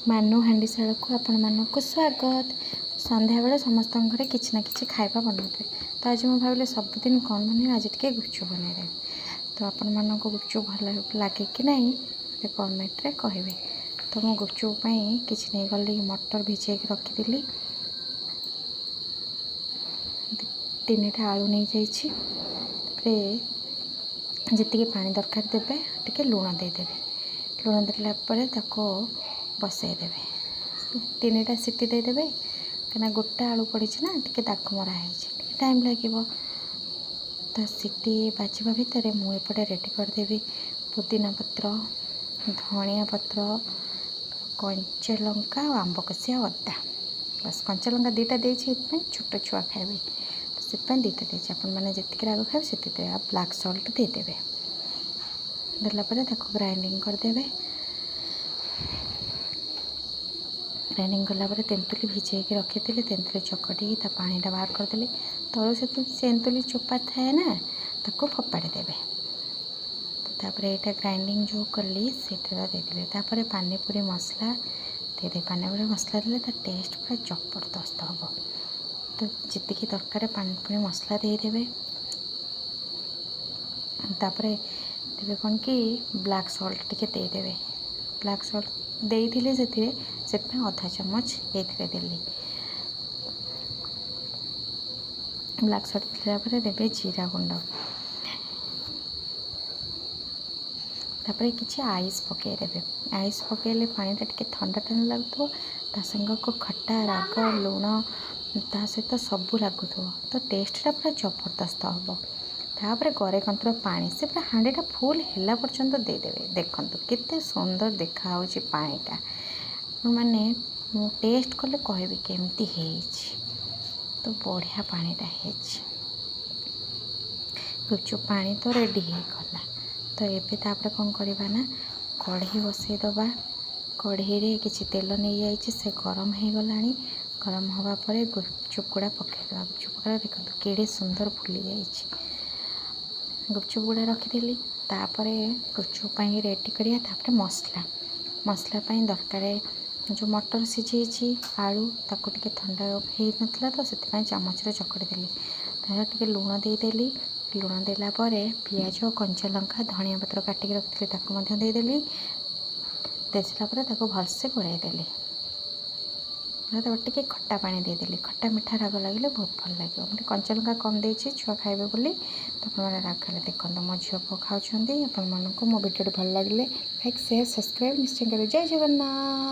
ମାନୁ हांडीशाला को आपण मानक स्वागत। संध्या बेले समस्त घरे किसी ना किसी खाଇବା बनते तो आज मुझे भाविले सबुदिन कौन बन आज टे गुपचुप बनईदे तो आपण मानक गुपचुप भल लगे कि नहीं कमेंट रे कहबे। तो मो गुपचुप किसी नहीं गली मटर भिजे रखीदी 3टा आलू नहीं जाइए जी पानी दरकार देवे टे लुण देदेवे लुण देला बसईदे 3टा सीटी देदेवे कहीं गोटे आलू पड़ी ना टे दाग मरा है टाइम लगे तो सीटी बाजवा भितर मुझे रेडी करदेवी पुदीना पत्र धनिया पत्र कंचा लंका और आंब कषिया अदा बस कंचा लंका 2टा देती छोट छुआ खाए तो से 2टा देती आपने जी राग खाए से ब्लैक सल्ट देदेवे देलापर ग्राइंडिंग करदेवे ग्राइंडिंग कलापर तेंतुली भिजे रखी तेंतुली चकटी पानीटा बाहर करदे तलू से तेंतुली चोपा थाए ना ताको फोपाड़ी देवे तापर यहाँ ग्राइंडिंग जो कली से देदेले पानीपुरी मसला दे पानीपुरी मसला देले टेस्ट पूरा जबरदस्त हम तो जी दरकार पानीपुरी मसला देदेवे तापर देवे कौन कि ब्लैक सल्ट टिके देदेवे ब्लैक सल्ट देइथिले से आधा चम्मच ये देली ब्लैक सल्ट देला देवे जीरा गुंड तापर किसी आइस पकईदेवे आइस पकईले पानीटा टे ठंडा ठंडा लगुव ता संग को खट्टा राग लुण ता सहित सबू लगुव तो टेस्टा पूरा जबरदस्त हम तापर गरे कंतर पानी से पूरा हांडीटा फुल है पर्यंत देदेवे देखु केते सुंदर देखा पानीटा माने टेस्ट कले कहबी केमती है तो बढ़िया पानीटा है गुपचुप पानी तो रेडी हो गला तो ये तापर कौन करवा ना कढ़ी बसईदबा कढ़ी रे किसी तेल नहीं जाइए से गरम हो गला गरम हवा पर गुपचुप गुड़ा पकईदबा गुपचुप गुड़ा देखो केड़े सुंदर फुली जाइए गुपचुप गुड़ा रखीदी तापर गुपचुप रेडी करा मसला मसला दरकार जो मटर सीझे आलू ताको टिके ठंडा हो नथला तो से चामच चकड़ी देली टे लुण देदेली लुण देला पियाज कंचा लंका धनिया पत्र काटिक रखी देदेली देसापर भलसे गोड़ाई देली टे खट्टा पानी देदेली खट्टा मीठा राग लगे बहुत भल लगे मुझे कंचा लंका कम देती छुआ खाइबे बोली तो अपने राग खाले देखो मो झील पुओ खाऊँ आपण मो भिडियो भल लगे लाइक शेयर सब्सक्राइब निश्चय करें। जय जगन्नाथ।